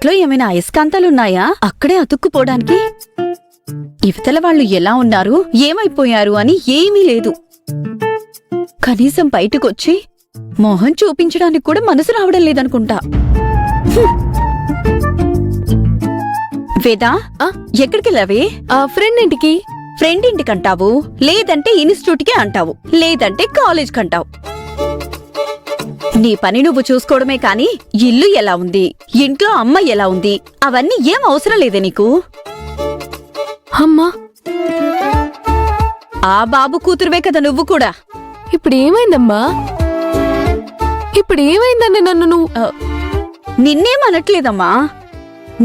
ఇంట్లో ఏమైనా అయస్కాంతాలున్నాయా అక్కడే అతుక్కుపోవడానికి? ఇవతల వాళ్ళు ఎలా ఉన్నారు, ఏమైపోయారు అని ఏమీ లేదు. కనీసం బయటకొచ్చి మొహం చూపించడానికి కూడా మనసు రావడం లేదనుకుంటా. వేదా, ఎక్కడికెళ్ళావే? ఫ్రెండ్ ఇంటికి. ఫ్రెండ్ ఇంటికంటావు, లేదంటే ఇన్స్టిట్యూట్కే అంటావు, లేదంటే కాలేజ్ కంటావు. నీ పని నువ్వు చూసుకోవడమే కాని ఇల్లు ఎలా ఉంది, ఇంట్లో అమ్మ ఎలా ఉంది, అవన్నీ ఏం అవసరం లేదే నీకు? అమ్మా, ఆ బాబు కూతురువే కదా నువ్వు కూడా. ఇప్పుడేమైందమ్మా? ఇప్పుడేమైందని నన్ను నువ్వు? నిన్నేమనట్లేదమ్మా,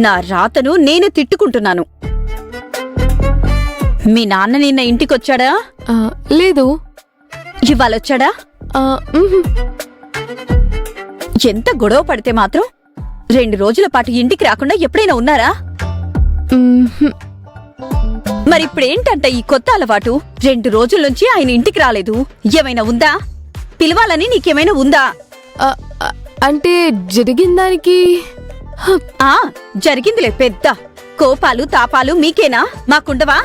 నా రాతను నేనే తిట్టుకుంటున్నాను. మీ నాన్న నిన్న ఇంటికొచ్చాడా? లేదు. ఇవాళొచ్చాడా? ఎంత గొడవ పడితే మాత్రం 2 రోజుల పాటు ఇంటికి రాకుండా ఎప్పుడైనా ఉన్నారా? మరిప్పుడేంటంట ఈ కొత్త అలవాటు? 2 రోజుల నుంచి ఆయన ఇంటికి రాలేదు, ఏమైనా ఉందా? పిలవాలని నీకేమైనా ఉందా? అంటే జరిగిన దానికి జరిగిందిలే పెద్ద. కోపాలు తాపాలు మీకేనా, మాకుండవా?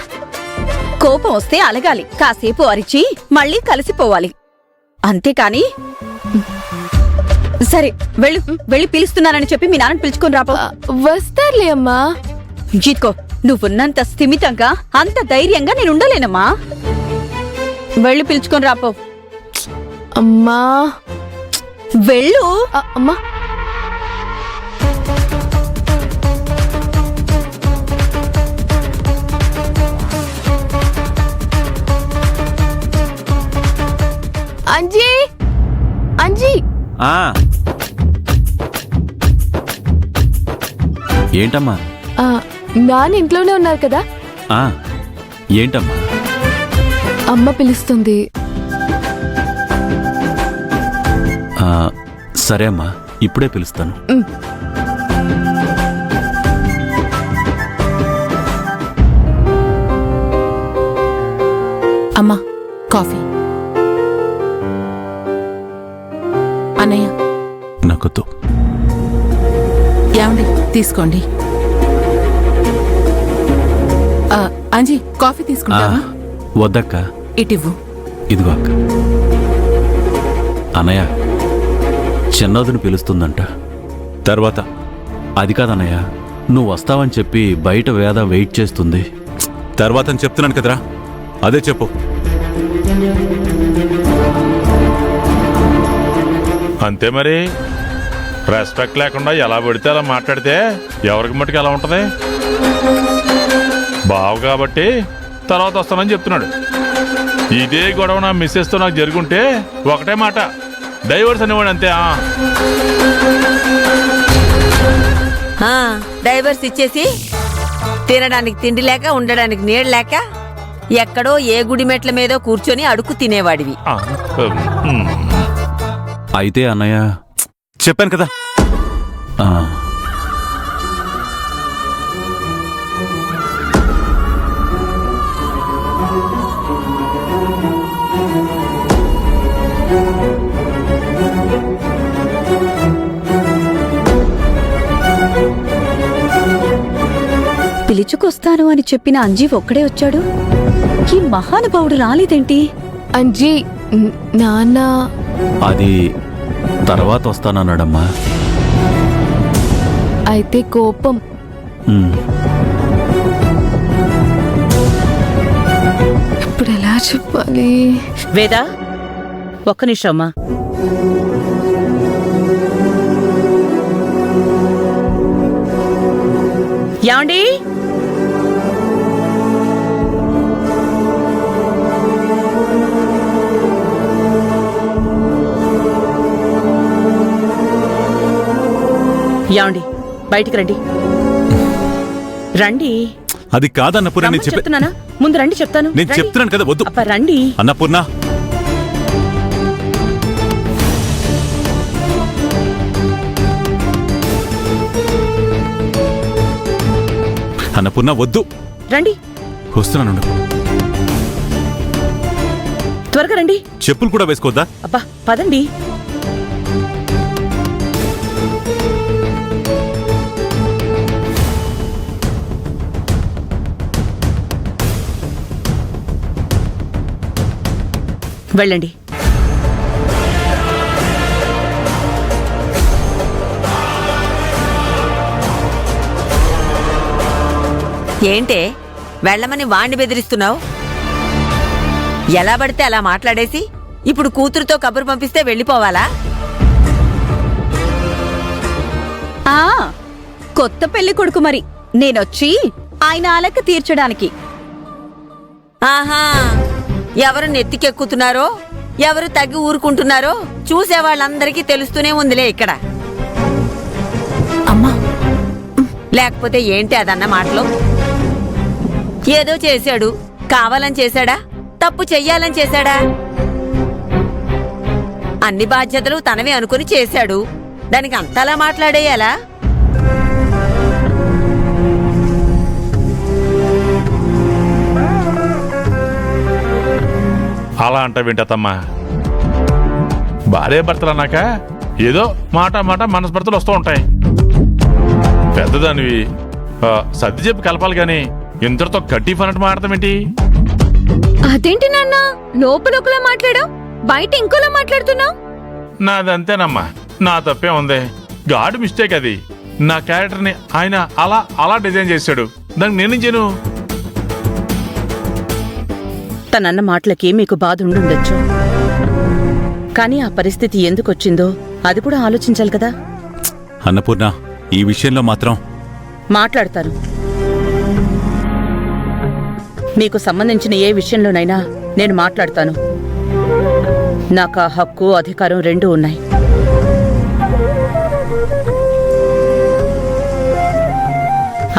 కోపం వస్తే అలగాలి, కాసేపు అరిచి మళ్ళీ కలిసిపోవాలి, అంతేకాని. సరే వెళ్ళు, వెళ్ళి పిలుస్తున్నానని చెప్పి మీ నాన్నని పిలుచుకొని రాపో. వస్తారులే అమ్మా. జీత్కో, నువ్వున్నంత స్థిమితంగా అంత ధైర్యంగా నేనుండలేనమ్మా. వెళ్ళి పిలుచుకొని రాపో. అమ్మా వెళ్ళు. అమ్మా, అంజీ, అంజీ. ఏంటమ్మా? నాన్న ఇంట్లోనే ఉన్నారు కదా? ఏంటమ్మా? అమ్మ పిలుస్తుంది. సరే అమ్మా, ఇప్పుడే పిలుస్తాను. అమ్మా, కాఫీ. అన్నయ్య, నాకొద్దు. ఏమండి, తీసుకోండి. అంజీ, కాఫీ తీసుకుంటావా? వద్దక్క. ఇటివ్వు. ఇదిగో అక్క. అన్నయ్య, చిన్నదుని పిలుస్తుందంట. తర్వాత అది కాదన్నయ్య, నువ్వు వస్తావని చెప్పి బయట వేద వెయిట్ చేస్తుంది. తర్వాత అని చెప్తున్నాను కదరా, అదే చెప్పు. అంతే మరి. రెస్పెక్ట్ లేకుండా ఎలా పడితే అలా మాట్లాడితే ఎవరికి మట్టుకు ఎలా ఉంటుంది? బావు కాబట్టి తర్వాత వస్తానని చెప్తున్నాడు. ఇదే గొడవ నా మిస్సెస్తో నాకు జరుగుంటే ఒకటే మాట, డైవర్స్ అనేవాడు అంతే. డైవర్స్ ఇచ్చేసి తినడానికి తిండి లేక, ఉండడానికి నీడ లేక, ఎక్కడో ఏ గుడి మెట్ల మీదో కూర్చొని అడుక్కు తినేవాడివి. అయితే అన్నయ్య, చెప్పాను కదా. పిలుచుకొస్తాను అని చెప్పిన అంజీ ఒక్కడే వచ్చాడు. ఈ మహానుభావుడు రాలేదేంటి? అంజీ, నాన్న అది తర్వాత వస్తానన్నాడమ్మా. అయితే కోపం. ఇప్పుడు ఎలా చెప్పాలి? వేదా, ఒక్క నిమిషమ్మా. యాండి, యాండి, బయటికి రండి. రండి. అది కాదన్నపూర్ణ, నేను చెప్తున్నానా? ముందు రండి, చెప్తాను. నేను చెప్తున్నాను కదా, వద్దు. రండి అన్నపూర్ణ. అన్నపూర్ణ వద్దు. రండి. వస్తున్నాను. త్వరగా రండి. చెప్పులు కూడా వేసుకోవద్దా? అబ్బా, పదండి. వెళ్ళండి. ఏంటే వెళ్ళమని వాణ్ణి బెదిరిస్తున్నావు? ఎలా పడితే అలా మాట్లాడేసి ఇప్పుడు కూతురుతో కబురు పంపిస్తే వెళ్ళిపోవాలా? ఆ కొత్త పెళ్లి కొడుకు మరి నేనొచ్చి ఆయన అలక తీర్చడానికి. ఆహా, ఎవరు నెత్తికెక్కుతున్నారో ఎవరు తగ్గి ఊరుకుంటున్నారో చూసే వాళ్ళందరికీ తెలుస్తూనే ఉందిలే ఇక్కడ. అమ్మా లేకపోతే ఏంటి అదన్న మాటలు? ఏదో చేశాడు, కావాలని చేశాడా, తప్పు చెయ్యాలని చేశాడా? అన్ని బాధ్యతలు తనవే అనుకుని చేశాడు, దానికి అంతలా మాట్లాడేయాలా? అలా అంటావేంటమ్మా? భార్య భర్తలు అన్నాక ఏదో మాట మాట మనస్పర్ధలు వస్తూ ఉంటాయి. పెద్దదానివి సర్ది చెప్పి కలపాలి గాని ఇంతటితో కట్టి పన్నట్టు మాట్లాడతామేంటి? అదేంటి నాన్న లోపల మాట్లాడా బయట ఇంకోలా మాట్లాడుతున్నావు? నాదంతేనమ్మా, నా తప్పే ఉంది. గాడ్ మిస్టేక్ అది. నా క్యారెక్టర్ని ఆయన అలా అలా డిజైన్ చేశాడు, దానికి నేనేం చేయను? తనన్న మాటలకి మీకు బాధ ఉండుండొచ్చు, కానీ ఆ పరిస్థితి ఎందుకొచ్చిందో అది కూడా ఆలోచించాలి కదా. అన్నపూర్ణ, ఈ విషయంలో మాత్రం మాట్లాడతాను. మీకు సంబంధించిన ఏ విషయంలోనైనా నేను మాట్లాడతాను. నాకు ఆ హక్కు అధికారం రెండూ ఉన్నాయి.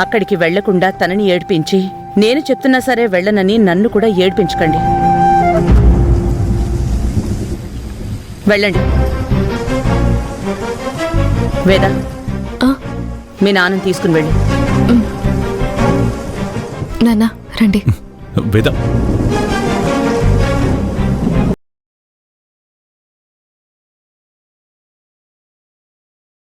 అక్కడికి వెళ్లకుండా తనని ఏడ్పించి నేను చెప్తున్నా సరే వెళ్ళనని నన్ను కూడా ఏడ్పించకండి. వెళ్ళండి. వేద, మీ నాన్నని తీసుకుని వెళ్ళు. నాన్న రండి. వేద